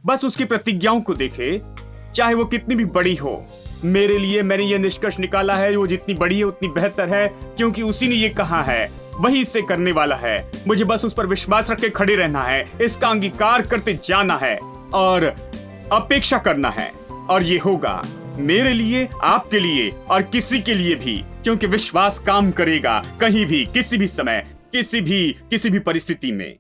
बस उसकी प्रतिज्ञाओं को देखे, चाहे वो कितनी भी बड़ी हो। मेरे लिए मैंने ये निष्कर्ष निकाला है, वो जितनी बड़ी है उतनी बेहतर है, क्योंकि उसी ने ये कहा है, वही इसे करने वाला है। मुझे बस उस पर विश्वास रख के खड़े रहना है, इसका अंगीकार करते जाना है और अपेक्षा करना है, और ये होगा मेरे लिए, आपके लिए और किसी के लिए भी, क्योंकि विश्वास काम करेगा कहीं भी, किसी भी समय, किसी भी परिस्थिति में।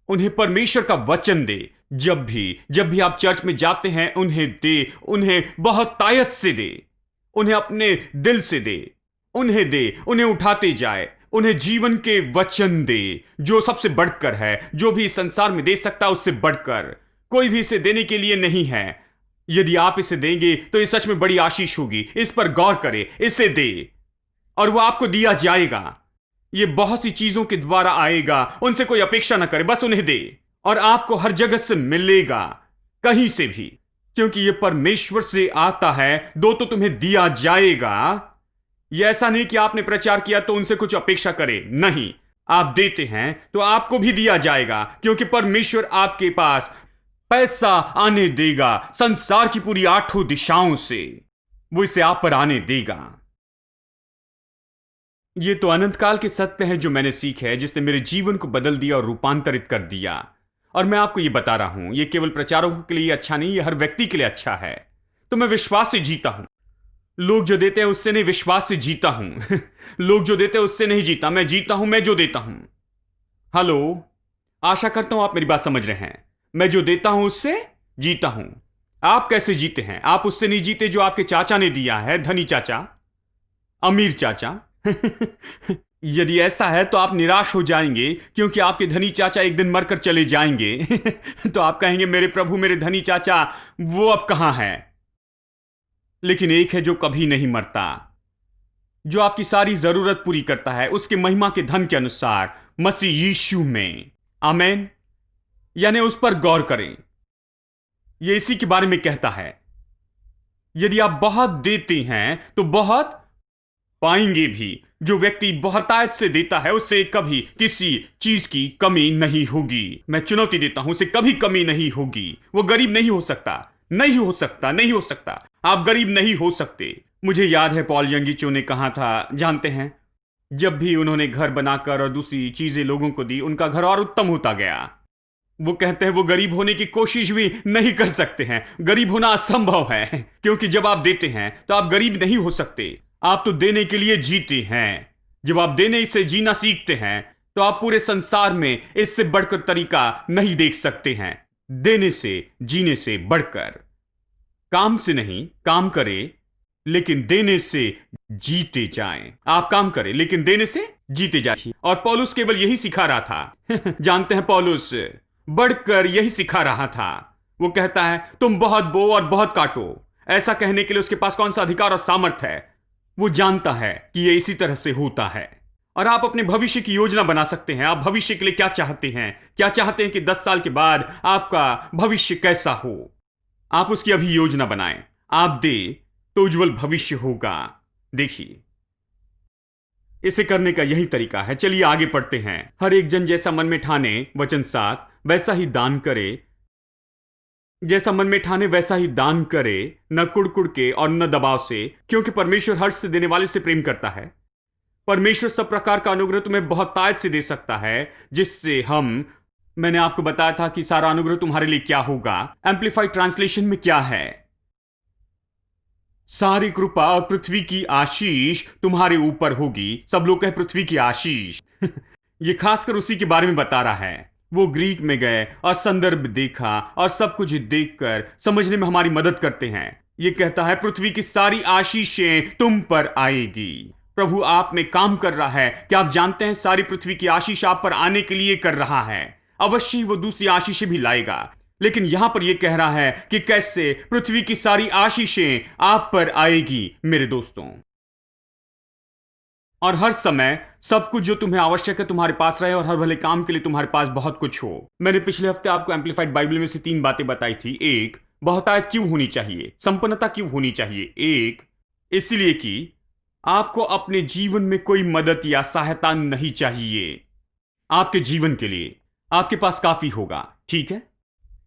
उन्हें परमेश्वर का वचन दे। जब भी आप चर्च में जाते हैं, उन्हें बहुत तायत से दे, उन्हें अपने दिल से दे, उन्हें उठाते जाए, उन्हें जीवन के वचन दे, जो सबसे बढ़कर है, जो भी इस संसार में दे सकता है उससे बढ़कर कोई भी इसे देने के लिए नहीं है। यदि आप इसे देंगे तो ये सच में बड़ी आशीष होगी। इस पर गौर करें, इसे दे और वह आपको दिया जाएगा। ये बहुत सी चीजों के द्वारा आएगा, उनसे कोई अपेक्षा ना करे, बस उन्हें दे और आपको हर जगह से मिलेगा, कहीं से भी, क्योंकि ये परमेश्वर से आता है। दो तो तुम्हें दिया जाएगा। ये ऐसा नहीं कि आपने प्रचार किया तो उनसे कुछ अपेक्षा करे, नहीं, आप देते हैं तो आपको भी दिया जाएगा, क्योंकि परमेश्वर आपके पास पैसा आने देगा संसार की पूरी 8 दिशाओं से, वो इसे आप पर आने देगा। ये तो अनंत काल के सत्य है जो मैंने सीखे है, जिसने मेरे जीवन को बदल दिया और रूपांतरित कर दिया। और मैं आपको ये बता रहा हूं, ये केवल प्रचारकों के लिए अच्छा नहीं, ये हर व्यक्ति के लिए अच्छा है। तो मैं विश्वास से जीता हूं। लोग जो देते हैं उससे नहीं, विश्वास से जीता हूं। लोग जो देते हैं उससे नहीं जीता, मैं जीता हूं मैं जो देता हूं। हेलो, आशा करता हूं आप मेरी बात समझ रहे हैं। मैं जो देता हूं उससे जीता हूं। आप कैसे जीते हैं? आप उससे नहीं जीते जो आपके चाचा ने दिया है, धनी चाचा, अमीर चाचा। यदि ऐसा है तो आप निराश हो जाएंगे, क्योंकि आपके धनी चाचा एक दिन मरकर चले जाएंगे। तो आप कहेंगे, मेरे प्रभु, मेरे धनी चाचा वो अब कहां है? लेकिन एक है जो कभी नहीं मरता, जो आपकी सारी जरूरत पूरी करता है उसके महिमा के धन के अनुसार, मसीह यीशु में। आमेन। यानी उस पर गौर करें। यह इसी के बारे में कहता है, यदि आप बहुत देते हैं तो बहुत पाएंगे भी। जो व्यक्ति बहुतायत से देता है उससे कभी किसी चीज की कमी नहीं होगी। मैं चुनौती देता हूं, उसे कभी कमी नहीं होगी। वो गरीब नहीं हो सकता, नहीं हो सकता, नहीं हो सकता। आप गरीब नहीं हो सकते। मुझे याद है पॉल यंगीचो ने कहा था, जानते हैं, जब भी उन्होंने घर बनाकर और दूसरी चीजें लोगों को दी, उनका घर और उत्तम होता गया। वो कहते हैं वो गरीब होने की कोशिश भी नहीं कर सकते हैं। गरीब होना असंभव है, क्योंकि जब आप देते हैं तो आप गरीब नहीं हो सकते। आप तो देने के लिए जीते हैं। जब आप देने से जीना सीखते हैं तो आप पूरे संसार में इससे बढ़कर तरीका नहीं देख सकते हैं। देने से, जीने से बढ़कर। काम से नहीं, काम करें लेकिन देने से जीते जाएं। आप काम करें लेकिन देने से जीते जाइए। और पौलुस केवल यही सिखा रहा था। जानते हैं, पौलुस बढ़कर यही सिखा रहा था। वो कहता है, तुम बहुत बो और बहुत काटो। ऐसा कहने के लिए उसके पास कौन सा अधिकार और सामर्थ्य है? वो जानता है कि ये इसी तरह से होता है। और आप अपने भविष्य की योजना बना सकते हैं। आप भविष्य के लिए क्या चाहते हैं? क्या चाहते हैं कि 10 साल के बाद आपका भविष्य कैसा हो? आप उसकी अभी योजना बनाएं। आप दे तो उज्जवल भविष्य होगा। देखिए, इसे करने का यही तरीका है। चलिए आगे पढ़ते हैं। हर एक जन जैसा मन में ठाने, वचन 7, वैसा ही दान करे। जैसा मन में ठाने वैसा ही दान करे, न कुड़कुड़ के और न दबाव से, क्योंकि परमेश्वर हर्ष से देने वाले से प्रेम करता है। परमेश्वर सब प्रकार का अनुग्रह तुम्हें बहुत तायत से दे सकता है, जिससे मैंने आपको बताया था कि सारा अनुग्रह तुम्हारे लिए क्या होगा। एम्पलीफाइड ट्रांसलेशन में क्या है? सारी कृपा और पृथ्वी की आशीष तुम्हारे ऊपर होगी। सब लोग कहे पृथ्वी की आशीष। ये खासकर उसी के बारे में बता रहा है। वो ग्रीक में गए और संदर्भ देखा और सब कुछ देखकर समझने में हमारी मदद करते हैं। ये कहता है, पृथ्वी की सारी आशीषें तुम पर आएगी। प्रभु आप में काम कर रहा है। क्या आप जानते हैं, सारी पृथ्वी की आशीष आप पर आने के लिए कर रहा है। अवश्य वो दूसरी आशीषें भी लाएगा, लेकिन यहां पर यह कह रहा है कि कैसे पृथ्वी की सारी आशीषें आप पर आएगी, मेरे दोस्तों। और हर समय सब कुछ जो तुम्हें आवश्यक है तुम्हारे पास रहे, और हर भले काम के लिए तुम्हारे पास बहुत कुछ हो। मैंने पिछले हफ्ते आपको एम्पलीफाइड बाइबल में से 3 बातें बताई थी। एक, बहुतायत क्यों होनी चाहिए, संपन्नता क्यों होनी चाहिए। एक, इसलिए कि आपको अपने जीवन में कोई मदद या सहायता नहीं चाहिए। आपके जीवन के लिए आपके पास काफी होगा, ठीक है।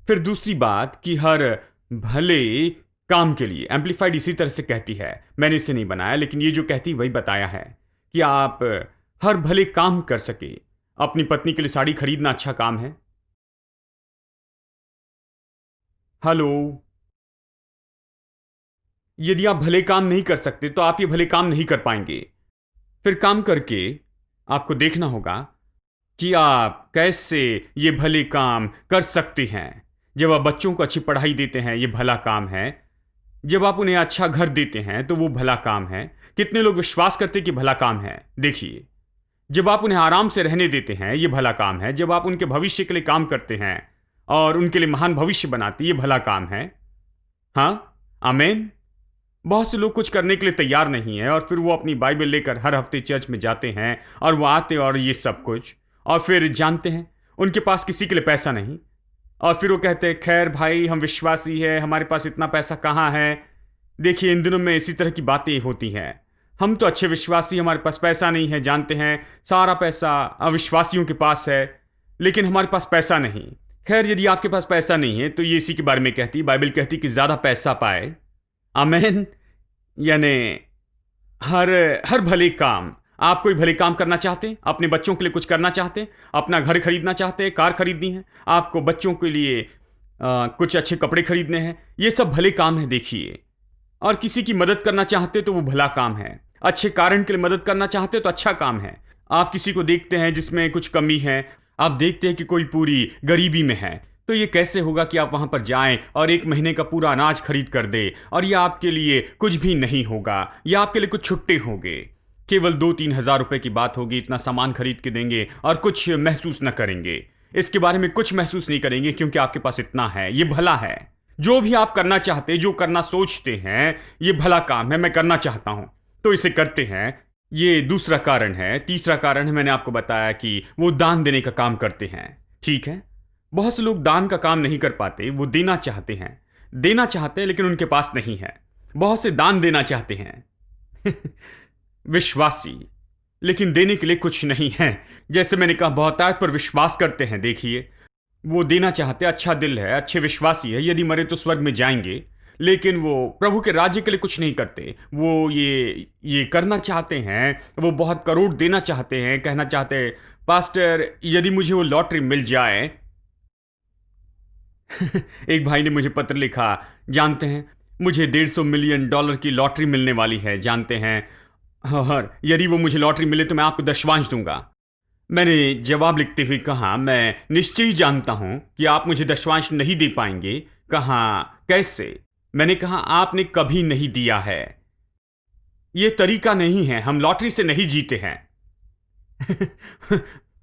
फिर दूसरी बात कि हर भले काम के लिए, एम्पलीफाइड इसी तरह से कहती है। मैंने इसे नहीं बनाया, लेकिन ये जो कहती वही बताया है कि आप हर भले काम कर सके। अपनी पत्नी के लिए साड़ी खरीदना अच्छा काम है। हेलो, यदि आप भले काम नहीं कर सकते तो आप ये भले काम नहीं कर पाएंगे। फिर काम करके आपको देखना होगा कि आप कैसे ये भले काम कर सकते हैं। जब आप बच्चों को अच्छी पढ़ाई देते हैं, ये भला काम है। जब आप उन्हें अच्छा घर देते हैं तो वो भला काम है। कितने लोग विश्वास करते कि भला काम है? देखिए, जब आप उन्हें आराम से रहने देते हैं, ये भला काम है। जब आप उनके भविष्य के लिए काम करते हैं और उनके लिए महान भविष्य बनाते, ये भला काम है। हाँ, आमेन। बहुत से लोग कुछ करने के लिए तैयार नहीं है, और फिर वो अपनी बाइबल लेकर हर हफ्ते चर्च में जाते हैं और वो आते और ये सब कुछ, और फिर जानते हैं उनके पास किसी के लिए पैसा नहीं, और फिर वो कहते हैं, खैर भाई, हम विश्वासी है, हमारे पास इतना पैसा कहाँ है। देखिए, इन दिनों में इसी तरह की बातें होती हैं। हम तो अच्छे विश्वासी, हमारे पास पैसा नहीं है। जानते हैं, सारा पैसा अविश्वासियों के पास है, लेकिन हमारे पास पैसा नहीं। खैर, यदि आपके पास पैसा नहीं है तो ये इसी के बारे में कहती, बाइबल कहती कि ज्यादा पैसा पाए। आमेन। यानी हर भले काम। आप कोई भले काम करना चाहते हैं, अपने बच्चों के लिए कुछ करना चाहते हैं, अपना घर खरीदना चाहते हैं, कार खरीदनी है, आपको बच्चों के लिए कुछ अच्छे कपड़े खरीदने हैं, ये सब भले काम है। देखिए, और किसी की मदद करना चाहते तो वो भला काम है। अच्छे कारण के लिए मदद करना चाहते तो अच्छा काम है। आप किसी को देखते हैं जिसमें कुछ कमी है, आप देखते हैं कि कोई पूरी गरीबी में है, तो ये कैसे होगा कि आप वहां पर जाएं और 1 महीने का पूरा अनाज खरीद कर दे, और ये आपके लिए कुछ भी नहीं होगा, या आपके लिए कुछ छुट्टे होंगे, केवल 2-3 हज़ार रुपए की बात होगी, इतना सामान खरीद के देंगे और कुछ महसूस न करेंगे, इसके बारे में कुछ महसूस नहीं करेंगे क्योंकि आपके पास इतना है। ये भला है। जो भी आप करना चाहते, जो करना सोचते हैं, ये भला काम है, मैं करना चाहता हूं तो इसे करते हैं। ये दूसरा कारण है। तीसरा कारण है, मैंने आपको बताया कि वो दान देने का काम करते हैं। ठीक है, बहुत से लोग दान का काम नहीं कर पाते, वो देना चाहते हैं लेकिन उनके पास नहीं है। बहुत से दान देना चाहते हैं विश्वासी, लेकिन देने के लिए कुछ नहीं है। जैसे मैंने कहा, बहुतायत पर विश्वास करते हैं। देखिए, वो देना चाहते, अच्छा दिल है, अच्छे विश्वासी है, यदि मरे तो स्वर्ग में जाएंगे, लेकिन वो प्रभु के राज्य के लिए कुछ नहीं करते। वो ये करना चाहते हैं, वो बहुत करोड़ देना चाहते हैं, कहना चाहते हैं, पास्टर यदि मुझे वो लॉटरी मिल जाए एक भाई ने मुझे पत्र लिखा, जानते हैं, मुझे $150 मिलियन की लॉटरी मिलने वाली है, जानते हैं, और यदि वो मुझे लॉटरी मिले तो मैं आपको दशवांश दूंगा। मैंने जवाब लिखते हुए कहा, मैं निश्चय ही जानता हूं कि आप मुझे दशवांश नहीं दे पाएंगे। कहा, कैसे? मैंने कहा, आपने कभी नहीं दिया है, यह तरीका नहीं है, हम लॉटरी से नहीं जीते हैं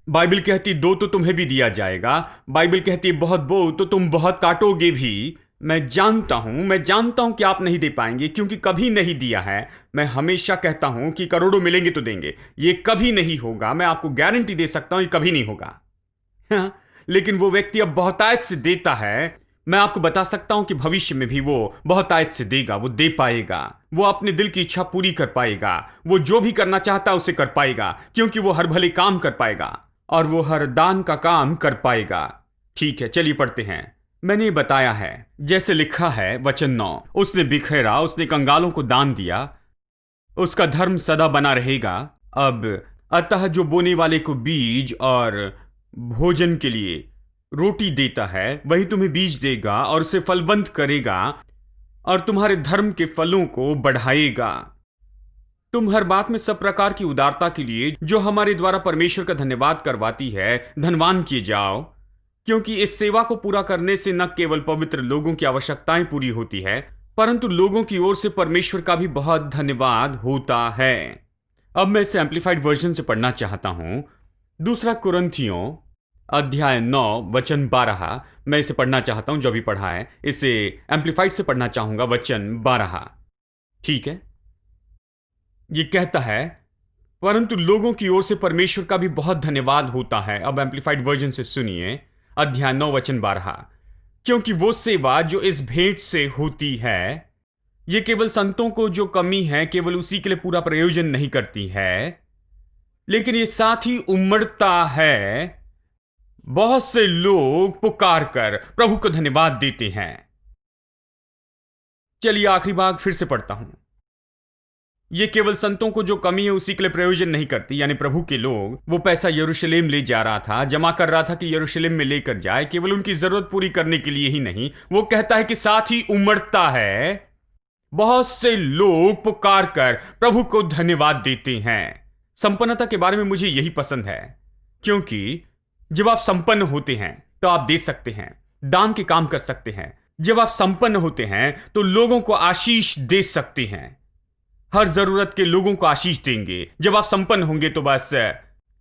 बाइबल कहती दो तो तुम्हें भी दिया जाएगा, बाइबल कहती बहुत बो तो तुम बहुत काटोगे भी। मैं जानता हूं कि आप नहीं दे पाएंगे क्योंकि कभी नहीं दिया है। मैं हमेशा कहता हूं कि करोड़ों मिलेंगे तो देंगे, ये कभी नहीं होगा, मैं आपको गारंटी दे सकता हूं, ये कभी नहीं होगा लेकिन वो व्यक्ति अब बहुतायत से देता है। मैं आपको बता सकता हूं कि भविष्य में भी वो बहुतायत से देगा, वो दे पाएगा, वो अपने दिल की इच्छा पूरी कर पाएगा, वो जो भी करना चाहता है उसे कर पाएगा, क्योंकि वो हर भले काम कर पाएगा और वो हर दान का काम कर पाएगा। ठीक है, चलिए पढ़ते हैं। मैंने बताया है, जैसे लिखा है वचन 9, उसने बिखेरा, उसने कंगालों को दान दिया, उसका धर्म सदा बना रहेगा। अब अतः जो बोने वाले को बीज और भोजन के लिए रोटी देता है, वही तुम्हें बीज देगा और उसे फलवंत करेगा और तुम्हारे धर्म के फलों को बढ़ाएगा। तुम हर बात में सब प्रकार की उदारता के लिए, जो हमारे द्वारा परमेश्वर का धन्यवाद करवाती है, धनवान किए जाओ, क्योंकि इस सेवा को पूरा करने से न केवल पवित्र लोगों की आवश्यकताएं पूरी होती है, परंतु लोगों की ओर से परमेश्वर का भी बहुत धन्यवाद होता है। अब मैं इसे एम्पलीफाइड वर्जन से पढ़ना चाहता हूं। 2 कुरिन्थियों अध्याय 9 वचन 12। मैं इसे पढ़ना चाहता हूं, जो भी पढ़ा है इसे एम्पलीफाइड से पढ़ना चाहूंगा। वचन 12, ठीक है। ये कहता है, परंतु लोगों की ओर से परमेश्वर का भी बहुत धन्यवाद होता है। अब एम्पलीफाइड वर्जन से सुनिए, अध्याय 9 वचन 12। क्योंकि वो सेवा जो इस भेंट से होती है, ये केवल संतों को जो कमी है केवल उसी के लिए पूरा प्रयोजन नहीं करती है, लेकिन ये साथ ही उमड़ता है। बहुत से लोग पुकार कर प्रभु को धन्यवाद देते हैं। चलिए आखिरी भाग फिर से पढ़ता हूं। ये केवल संतों को जो कमी है उसी के लिए प्रयोजन नहीं करती, यानी प्रभु के लोग, वो पैसा यरूशलेम ले जा रहा था, जमा कर रहा था कि यरूशलेम में लेकर जाए, केवल उनकी जरूरत पूरी करने के लिए ही नहीं। वो कहता है कि साथ ही उमड़ता है। बहुत से लोग पुकार कर प्रभु को धन्यवाद देते हैं। संपन्नता के बारे में मुझे यही पसंद है, क्योंकि जब आप संपन्न होते हैं तो आप दे सकते हैं, दान के काम कर सकते हैं। जब आप संपन्न होते हैं तो लोगों को आशीष दे सकते हैं, हर जरूरत के लोगों को आशीष देंगे। जब आप संपन्न होंगे तो बस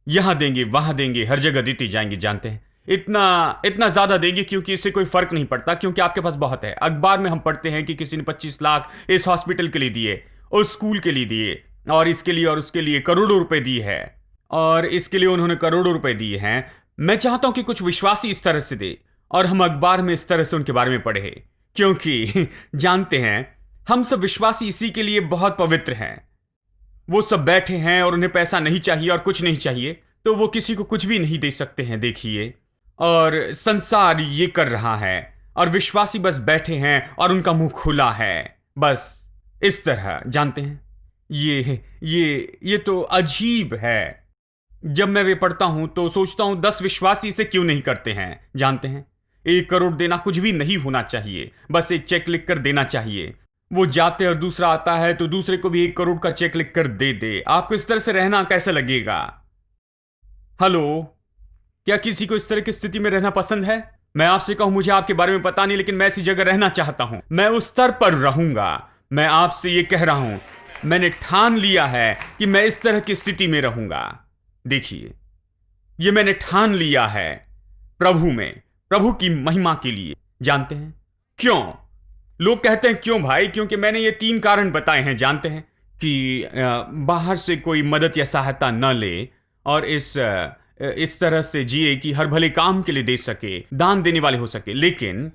यहां देंगे, वहां देंगे, हर जगह देते जाएंगे। जानते हैं, इतना ज्यादा देंगे क्योंकि इससे कोई फर्क नहीं पड़ता, क्योंकि आपके पास बहुत है। अखबार में हम पढ़ते हैं कि किसी ने 25 लाख इस हॉस्पिटल के लिए दिए, उस स्कूल के लिए दिए, और इसके लिए और उसके लिए करोड़ों रुपए दिए हैं, और इसके लिए उन्होंने करोड़ों रुपए दिए हैं। मैं चाहता हूं कि कुछ विश्वासी इस तरह से दे और हम अखबार में इस तरह से उनके बारे में पढ़े, क्योंकि जानते हैं, हम सब विश्वासी इसी के लिए बहुत पवित्र हैं। वो सब बैठे हैं और उन्हें पैसा नहीं चाहिए और कुछ नहीं चाहिए, तो वो किसी को कुछ भी नहीं दे सकते हैं। देखिए, और संसार ये कर रहा है और विश्वासी बस बैठे हैं और उनका मुंह खुला है, बस इस तरह। जानते हैं, ये तो अजीब है। जब मैं वे पढ़ता हूं तो सोचता हूं 10 विश्वासी इसे क्यों नहीं करते हैं। जानते हैं, 1 करोड़ देना कुछ भी नहीं होना चाहिए, बस एक चेक लिख कर देना चाहिए। वो जाते और दूसरा आता है तो दूसरे को भी 1 करोड़ का चेक लिख कर दे दे। आपको इस तरह से रहना कैसा लगेगा? हेलो, क्या किसी को इस तरह की स्थिति में रहना पसंद है? मैं आपसे कहूं मुझे आपके बारे में पता नहीं, लेकिन मैं ऐसी जगह रहना चाहता हूं, मैं उस स्तर पर रहूंगा। मैं आपसे ये कह रहा हूं, मैंने ठान लिया है कि मैं इस तरह की स्थिति में रहूंगा। देखिए, ये मैंने ठान लिया है प्रभु में, प्रभु की महिमा के लिए। जानते हैं क्यों? लोग कहते हैं क्यों भाई? क्योंकि मैंने ये 3 कारण बताए हैं। जानते हैं कि बाहर से कोई मदद या सहायता न ले और इस तरह से जिए कि हर भले काम के लिए दे सके, दान देने वाले हो सके। लेकिन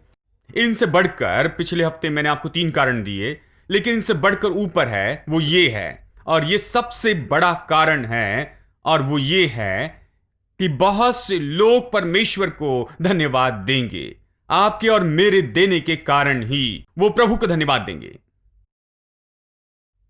इनसे बढ़कर, पिछले हफ्ते मैंने आपको 3 कारण दिए, लेकिन इनसे बढ़कर ऊपर है, वो ये है, और ये सबसे बड़ा कारण है, और वो ये है कि बहुत से लोग परमेश्वर को धन्यवाद देंगे। आपके और मेरे देने के कारण ही वो प्रभु को धन्यवाद देंगे।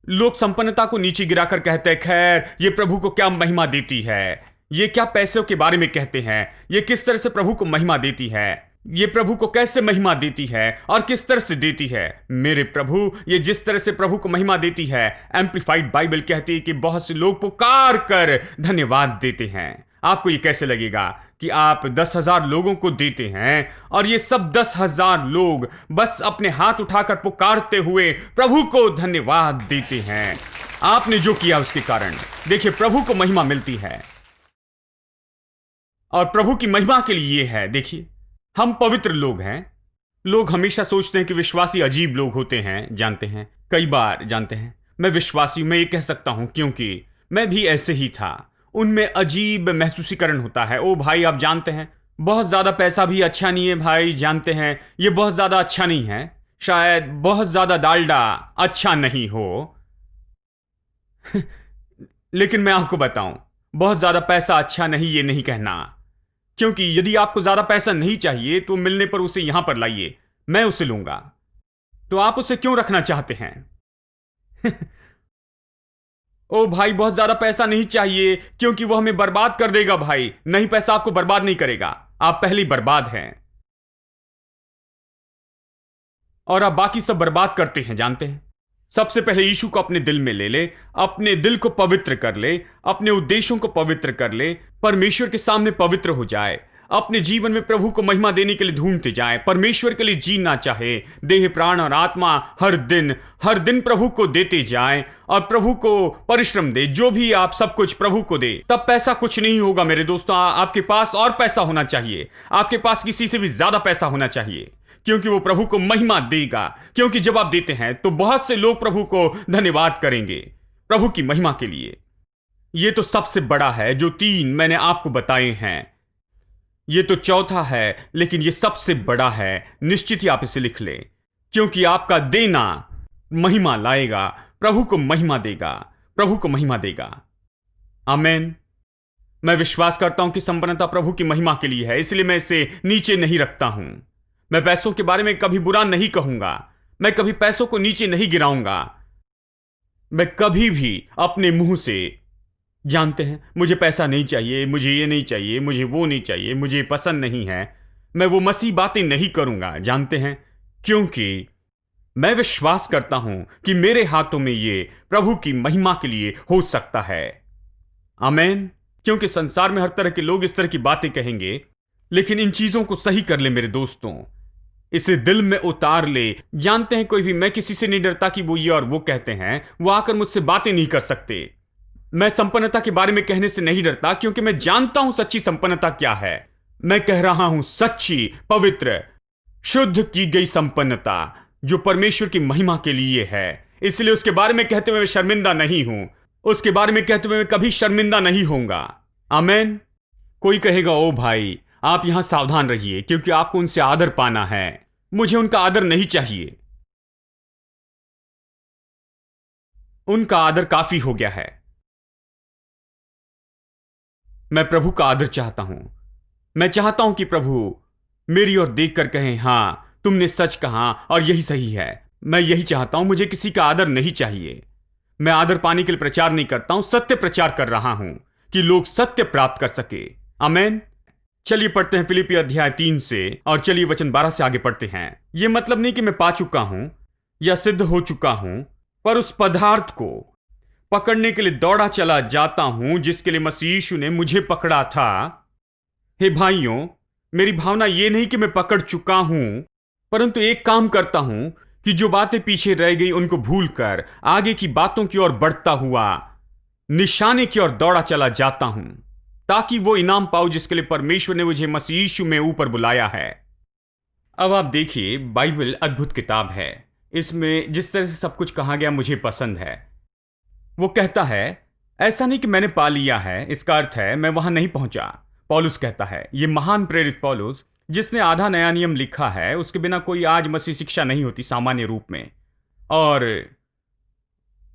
लोग संपन्नता को नीचे गिराकर कहते हैं, खैर ये प्रभु को क्या महिमा देती है, ये क्या पैसों के बारे में कहते हैं, ये किस तरह से प्रभु को महिमा देती है, ये प्रभु को कैसे महिमा देती है और किस तरह से देती है। मेरे प्रभु, ये जिस तरह से प्रभु को महिमा देती है, एम्प्लीफाइड बाइबल कहती है कि बहुत से लोग पुकार कर धन्यवाद देते हैं। आपको ये कैसे लगेगा कि आप 10,000 लोगों को देते हैं और ये सब 10,000 लोग बस अपने हाथ उठाकर पुकारते हुए प्रभु को धन्यवाद देते हैं। आपने जो किया उसके कारण देखिए प्रभु को महिमा मिलती है, और प्रभु की महिमा के लिए ये है। देखिए, हम पवित्र लोग हैं। लोग हमेशा सोचते हैं कि विश्वासी अजीब लोग होते हैं। जानते हैं, कई बार जानते हैं, मैं विश्वासी मैं ये कह सकता हूं क्योंकि मैं भी ऐसे ही था। उनमें अजीब महसूसीकरण होता है। ओ भाई, आप जानते हैं, बहुत ज्यादा पैसा भी अच्छा नहीं है भाई। जानते हैं, ये बहुत ज्यादा अच्छा नहीं है। शायद बहुत ज्यादा डालडा अच्छा नहीं हो लेकिन मैं आपको बताऊं, बहुत ज्यादा पैसा अच्छा नहीं, ये नहीं कहना। क्योंकि यदि आपको ज्यादा पैसा नहीं चाहिए तो मिलने पर उसे यहां पर लाइए, मैं उसे लूंगा। तो आप उसे क्यों रखना चाहते हैं? ओ भाई, बहुत ज्यादा पैसा नहीं चाहिए क्योंकि वह हमें बर्बाद कर देगा। भाई नहीं, पैसा आपको बर्बाद नहीं करेगा, आप पहले ही बर्बाद हैं और आप बाकी सब बर्बाद करते हैं। जानते हैं, सबसे पहले यीशु को अपने दिल में ले ले, अपने दिल को पवित्र कर ले, अपने उद्देश्यों को पवित्र कर ले, परमेश्वर के सामने पवित्र हो जाए, अपने जीवन में प्रभु को महिमा देने के लिए ढूंढते जाए, परमेश्वर के लिए जीना चाहे, देह प्राण और आत्मा हर दिन प्रभु को देते जाए और प्रभु को परिश्रम दे। जो भी आप सब कुछ प्रभु को दे, तब पैसा कुछ नहीं होगा मेरे दोस्तों। आपके पास और पैसा होना चाहिए, आपके पास किसी से भी ज्यादा पैसा होना चाहिए, क्योंकि वो प्रभु को महिमा देगा। क्योंकि जब आप देते हैं तो बहुत से लोग प्रभु को धन्यवाद करेंगे प्रभु की महिमा के लिए। ये तो सबसे बड़ा है जो 3 मैंने आपको बताए हैं। ये तो चौथा है, लेकिन ये सबसे बड़ा है। निश्चित ही आप इसे लिख लें, क्योंकि आपका देना महिमा लाएगा, प्रभु को महिमा देगा, प्रभु को महिमा देगा। आमीन। मैं विश्वास करता हूं कि संपन्नता प्रभु की महिमा के लिए है, इसलिए मैं इसे नीचे नहीं रखता हूं। मैं पैसों के बारे में कभी बुरा नहीं कहूंगा, मैं कभी पैसों को नीचे नहीं गिराऊंगा। मैं कभी भी अपने मुंह से, जानते हैं, मुझे पैसा नहीं चाहिए, मुझे ये नहीं चाहिए, मुझे वो नहीं चाहिए, मुझे पसंद नहीं है, मैं वो मसीह बातें नहीं करूंगा। जानते हैं, क्योंकि मैं विश्वास करता हूं कि मेरे हाथों में ये प्रभु की महिमा के लिए हो सकता है। आमीन। क्योंकि संसार में हर तरह के लोग इस तरह की बातें कहेंगे, लेकिन इन चीजों को सही कर ले मेरे दोस्तों, इसे दिल में उतार ले। जानते हैं, कोई भी, मैं किसी से नहीं डरता कि वो ये और वो कहते हैं, वो आकर मुझसे बातें नहीं कर सकते। मैं संपन्नता के बारे में कहने से नहीं डरता, क्योंकि मैं जानता हूं सच्ची संपन्नता क्या है। मैं कह रहा हूं सच्ची, पवित्र, शुद्ध की गई संपन्नता जो परमेश्वर की महिमा के लिए है। इसलिए उसके बारे में कहते हुए मैं शर्मिंदा नहीं हूं, उसके बारे में कहते हुए मैं कभी शर्मिंदा नहीं होऊंगा। आमीन। कोई कहेगा, ओ भाई आप यहां सावधान रहिए, क्योंकि आपको उनसे आदर पाना है। मुझे उनका आदर नहीं चाहिए, उनका आदर काफी हो गया है। मैं प्रभु का आदर चाहता हूं। मैं चाहता हूं कि प्रभु मेरी ओर देखकर कहें, हां तुमने सच कहा और यही सही है। मैं यही चाहता हूं, मुझे किसी का आदर नहीं चाहिए। मैं आदर पाने के लिए प्रचार नहीं करता हूं, सत्य प्रचार कर रहा हूं कि लोग सत्य प्राप्त कर सके। आमीन। चलिए पढ़ते हैं फिलिप्पी अध्याय 3 से, और चलिए वचन 12 से आगे पढ़ते हैं। यह मतलब नहीं कि मैं पा चुका हूं या सिद्ध हो चुका हूं, पर उस पदार्थ को पकड़ने के लिए दौड़ा चला जाता हूं जिसके लिए मसीह यीशु ने मुझे पकड़ा था। हे भाइयों, मेरी भावना ये नहीं कि मैं पकड़ चुका हूं, परंतु एक काम करता हूं कि जो बातें पीछे रह गई उनको भूलकर आगे की बातों की ओर बढ़ता हुआ निशाने की ओर दौड़ा चला जाता हूं, ताकि वो इनाम पाऊं जिसके लिए परमेश्वर ने मुझे मसीह यीशु में ऊपर बुलाया है। अब आप देखिए, बाइबल अद्भुत किताब है। इसमें जिस तरह से सब कुछ कहा गया मुझे पसंद है। वो कहता है, ऐसा नहीं कि मैंने पा लिया है, इसका अर्थ है मैं वहां नहीं पहुंचा। पौलुस कहता है, ये महान प्रेरित पौलुस जिसने आधा नया नियम लिखा है, उसके बिना कोई आज मसीह शिक्षा नहीं होती सामान्य रूप में। और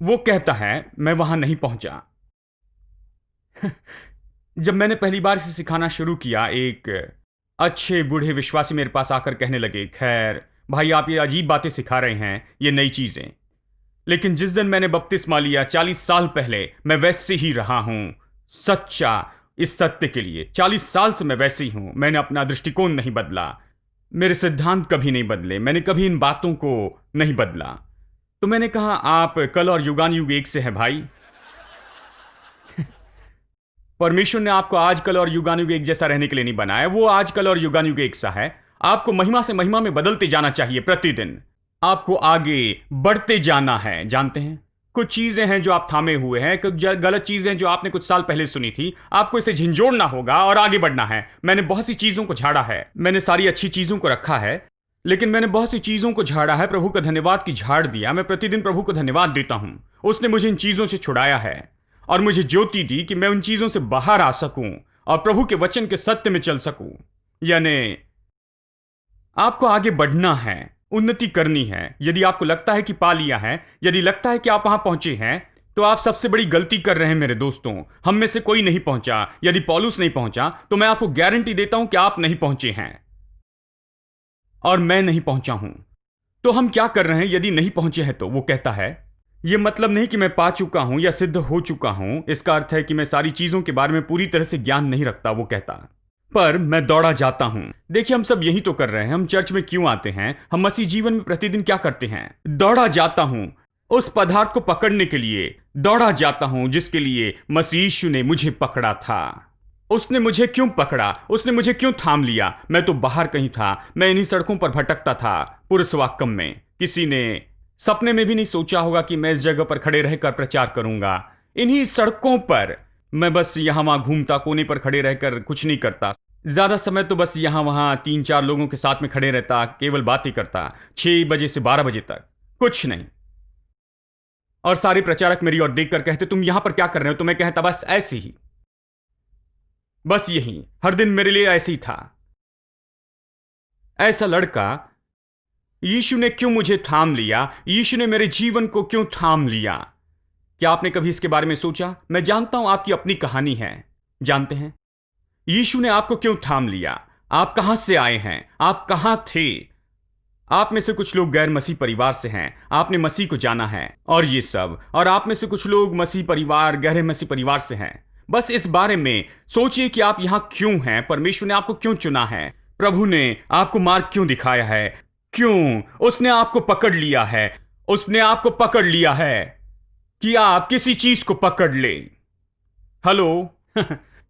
वो कहता है, मैं वहां नहीं पहुंचा। जब मैंने पहली बार इसे सिखाना शुरू किया, एक अच्छे बूढ़े विश्वासी मेरे पास आकर कहने लगे, खैर भाई आप ये अजीब बातें सिखा रहे हैं, ये नई चीजें। लेकिन जिस दिन मैंने बपतिस्मा लिया 40 साल पहले, मैं वैसे ही रहा हूं, सच्चा इस सत्य के लिए। 40 साल से मैं वैसे ही हूं। मैंने अपना दृष्टिकोण नहीं बदला, मेरे सिद्धांत कभी नहीं बदले, मैंने कभी इन बातों को नहीं बदला। तो मैंने कहा, आप कल और युगानुयुग एक से हैं भाई। परमेश्वर ने आपको आज कल और युगानुयुग एक जैसा रहने के लिए नहीं बनाया। वो आज कल और युगानुयुग एक सा है। आपको महिमा से महिमा में बदलते जाना चाहिए। प्रतिदिन आपको आगे बढ़ते जाना है। जानते हैं, कुछ चीजें हैं जो आप थामे हुए हैं, कुछ गलत चीजें जो आपने कुछ साल पहले सुनी थी, आपको इसे झिंझोड़ना होगा और आगे बढ़ना है। मैंने बहुत सी चीजों को झाड़ा है, मैंने सारी अच्छी चीजों को रखा है, लेकिन मैंने बहुत सी चीजों को झाड़ा है। प्रभु का धन्यवाद की झाड़ दिया। मैं प्रतिदिन प्रभु को धन्यवाद देता हूं। उसने मुझे इन चीजों से छुड़ाया है और मुझे ज्योति दी कि मैं उन चीजों से बाहर आ सकूं और प्रभु के वचन के सत्य में चल सकूं। यानी आपको आगे बढ़ना है, उन्नति करनी है। यदि आपको लगता है कि पा लिया है, यदि लगता है कि आप वहां पहुंचे हैं, तो आप सबसे बड़ी गलती कर रहे हैं मेरे दोस्तों। हम में से कोई नहीं पहुंचा। यदि पौलुस नहीं पहुंचा, तो मैं आपको गारंटी देता हूं कि आप नहीं पहुंचे हैं और मैं नहीं पहुंचा हूं। तो हम क्या कर रहे हैं यदि नहीं पहुंचे हैं? तो वो कहता है, यह मतलब नहीं कि मैं पा चुका हूं या सिद्ध हो चुका हूं। इसका अर्थ है कि मैं सारी चीजों के बारे में पूरी तरह से ज्ञान नहीं रखता। वो कहता, पर मैं दौड़ा जाता हूं। देखिए, हम सब यही तो कर रहे हैं। हम चर्च में क्यों आते हैं? हम मसीह जीवन में प्रतिदिन क्या करते हैं? दौड़ा जाता हूं उस पदार्थ को पकड़ने के लिए। दौड़ा जाता हूं जिसके लिए मसीह यीशु ने मुझे पकड़ा था। उसने मुझे क्यों पकड़ा? उसने मुझे क्यों थाम लिया? मैं तो बाहर कहीं था। मैं इन्हीं सड़कों पर भटकता था पुरस्वाक्कम में। किसी ने सपने में भी नहीं सोचा होगा कि मैं इस जगह पर खड़े रहकर प्रचार करूंगा। इन्हीं सड़कों पर मैं बस यहां वहां घूमता, कोने पर खड़े रहकर कुछ नहीं करता। ज्यादा समय तो बस यहां वहां 3-4 लोगों के साथ में खड़े रहता, केवल बातें करता, 6 बजे से 12 बजे तक, कुछ नहीं। और सारे प्रचारक मेरी ओर देखकर कहते, तुम यहां पर क्या कर रहे हो? तो मैं कहता, बस ऐसे ही, बस यही, हर दिन मेरे लिए ऐसे ही था। ऐसा लड़का यीशु ने क्यों मुझे थाम लिया? यीशु ने मेरे जीवन को क्यों थाम लिया? क्या आपने कभी इसके बारे में सोचा? मैं जानता हूं आपकी अपनी कहानी है। जानते हैं, यीशु ने आपको क्यों थाम लिया? आप कहां से आए हैं? आप कहां थे? आप में से कुछ लोग गैर मसीह परिवार से हैं। आपने मसीह को जाना है और ये सब। और आप में से कुछ लोग मसीह परिवार, गहरे मसीह परिवार से हैं। बस इस बारे में सोचिए कि आप यहां क्यों हैं। परमेश्वर ने आपको क्यों चुना है? प्रभु ने आपको मार्ग क्यों दिखाया है? क्यों उसने आपको पकड़ लिया है? उसने आपको पकड़ लिया है कि आप किसी चीज को पकड़ ले। हेलो।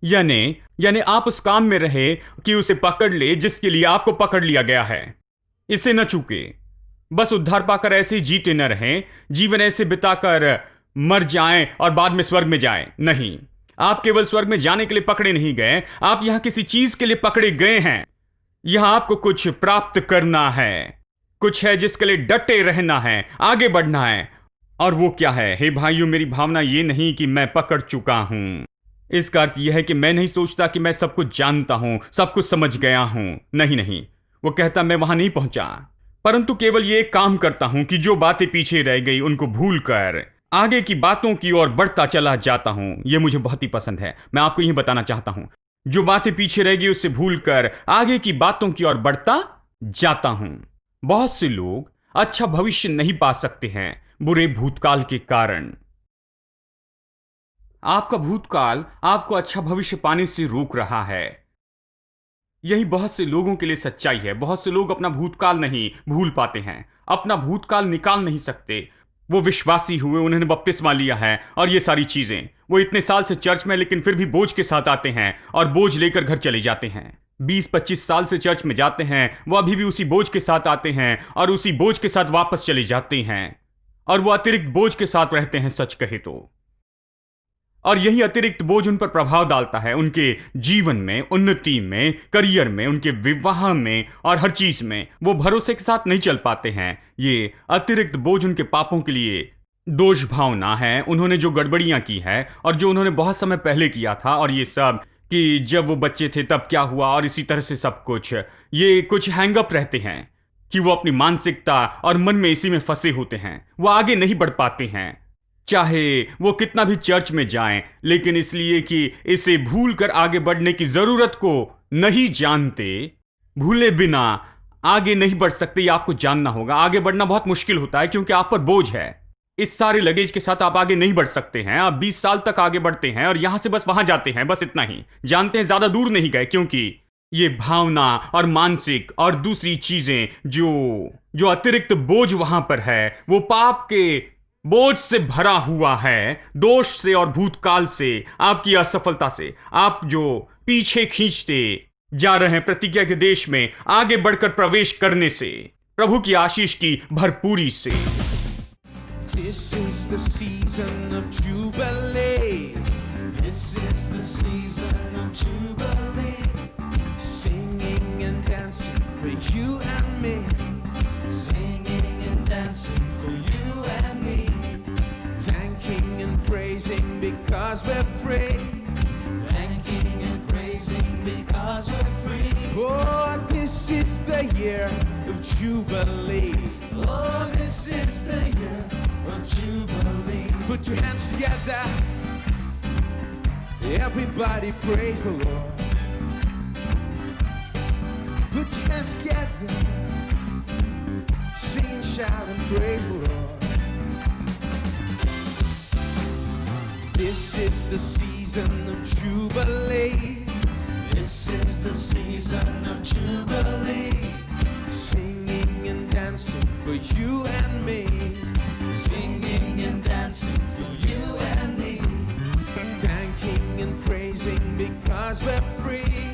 यानी आप उस काम में रहे कि उसे पकड़ ले जिसके लिए आपको पकड़ लिया गया है। इसे न चूके। बस उद्धार पाकर ऐसे ही जीते न रहें, जीवन ऐसे बिताकर मर जाएं और बाद में स्वर्ग में जाएं। नहीं, आप केवल स्वर्ग में जाने के लिए पकड़े नहीं गए, आप यहां किसी चीज के लिए पकड़े गए हैं। यहां आपको कुछ प्राप्त करना है, कुछ है जिसके लिए डटे रहना है, आगे बढ़ना है। और वो क्या है? हे भाइयों, मेरी भावना ये नहीं कि मैं पकड़ चुका हूं। इसका अर्थ यह है कि मैं नहीं सोचता कि मैं सब कुछ जानता हूं, सब कुछ समझ गया हूं। नहीं, वो कहता, मैं वहां नहीं पहुंचा, परंतु केवल ये एक काम करता हूं कि जो बातें पीछे रह गई उनको भूलकर आगे की बातों की ओर बढ़ता चला जाता हूं। यह मुझे बहुत ही पसंद है। मैं आपको यही बताना चाहता हूं, जो बातें पीछे रह गई उससे भूलकर आगे की बातों की ओर बढ़ता जाता हूं। बहुत से लोग अच्छा भविष्य नहीं पा सकते हैं बुरे भूतकाल के कारण। आपका भूतकाल आपको अच्छा भविष्य पाने से रोक रहा है। यही बहुत से लोगों के लिए सच्चाई है। बहुत से लोग अपना भूतकाल नहीं भूल पाते हैं, अपना भूतकाल निकाल नहीं सकते। वो विश्वासी हुए, उन्होंने बपतिस्मा लिया है और ये सारी चीजें। वो इतने साल से चर्च में, लेकिन फिर भी बोझ के साथ आते हैं और बोझ लेकर घर चले जाते हैं। 20-25 साल से चर्च में जाते हैं, वो अभी भी उसी बोझ के साथ आते हैं और उसी बोझ के साथ वापस चले जाते हैं, और वो अतिरिक्त बोझ के साथ रहते हैं, सच कहे तो। और यही अतिरिक्त बोझ उन पर प्रभाव डालता है, उनके जीवन में, उन्नति में, करियर में, उनके विवाह में और हर चीज में। वो भरोसे के साथ नहीं चल पाते हैं। ये अतिरिक्त बोझ उनके पापों के लिए दोष भावना है, उन्होंने जो गड़बड़ियां की है और जो उन्होंने बहुत समय पहले किया था, और ये सब कि जब वो बच्चे थे तब क्या हुआ, और इसी तरह से सब कुछ। ये कुछ हैंगअप रहते हैं कि वो अपनी मानसिकता और मन में इसी में फंसे होते हैं। वो आगे नहीं बढ़ पाते हैं, चाहे वो कितना भी चर्च में जाएं, लेकिन इसलिए कि इसे भूल कर आगे बढ़ने की जरूरत को नहीं जानते, भूले बिना आगे नहीं बढ़ सकते। ये आपको जानना होगा। आगे बढ़ना बहुत मुश्किल होता है क्योंकि आप पर बोझ है। इस सारे लगेज के साथ आप आगे नहीं बढ़ सकते हैं। आप 20 साल तक आगे बढ़ते हैं और यहां से बस वहां जाते हैं, बस इतना ही जानते हैं, ज्यादा दूर नहीं गए, क्योंकि ये भावना और मानसिक और दूसरी चीजें जो अतिरिक्त बोझ वहां पर है, वो पाप के बोझ से भरा हुआ है, दोष से और भूतकाल से, आपकी असफलता से, आप जो पीछे खींचते जा रहे हैं प्रतिज्ञा के देश में आगे बढ़कर प्रवेश करने से, प्रभु की आशीष की भरपूरी से। This is the season of Jubilee. This is the season of Jubilee. Singing and dancing for you and me. Singing and dancing for you and me. Thanking and praising because we're free. Thanking and praising because we're free. Oh, this is the year of Jubilee. Oh, this is the year of Jubilee. Put your hands together. Everybody praise the Lord. Put your hands together. Sing and shout and praise the Lord. This is the season of Jubilee. This is the season of Jubilee. Singing and dancing for you and me. Singing and dancing for you and me. Thanking and praising because we're free.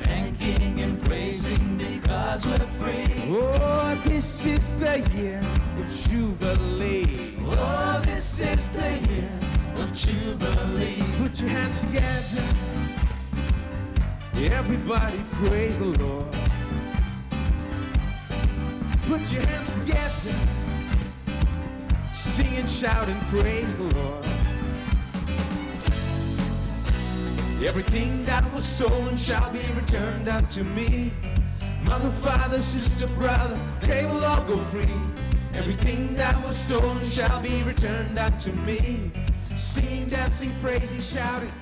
Thanking and praising because we're free. Oh, this is the year of Jubilee. Oh, this is the year of Jubilee. Put your hands together. Everybody praise the Lord. Put your hands together. Sing and shout and praise the Lord. Everything that was stolen shall be returned unto me. Mother, father, sister, brother, they will all go free. Everything that was stolen shall be returned unto me. Singing, dancing, praising, shouting.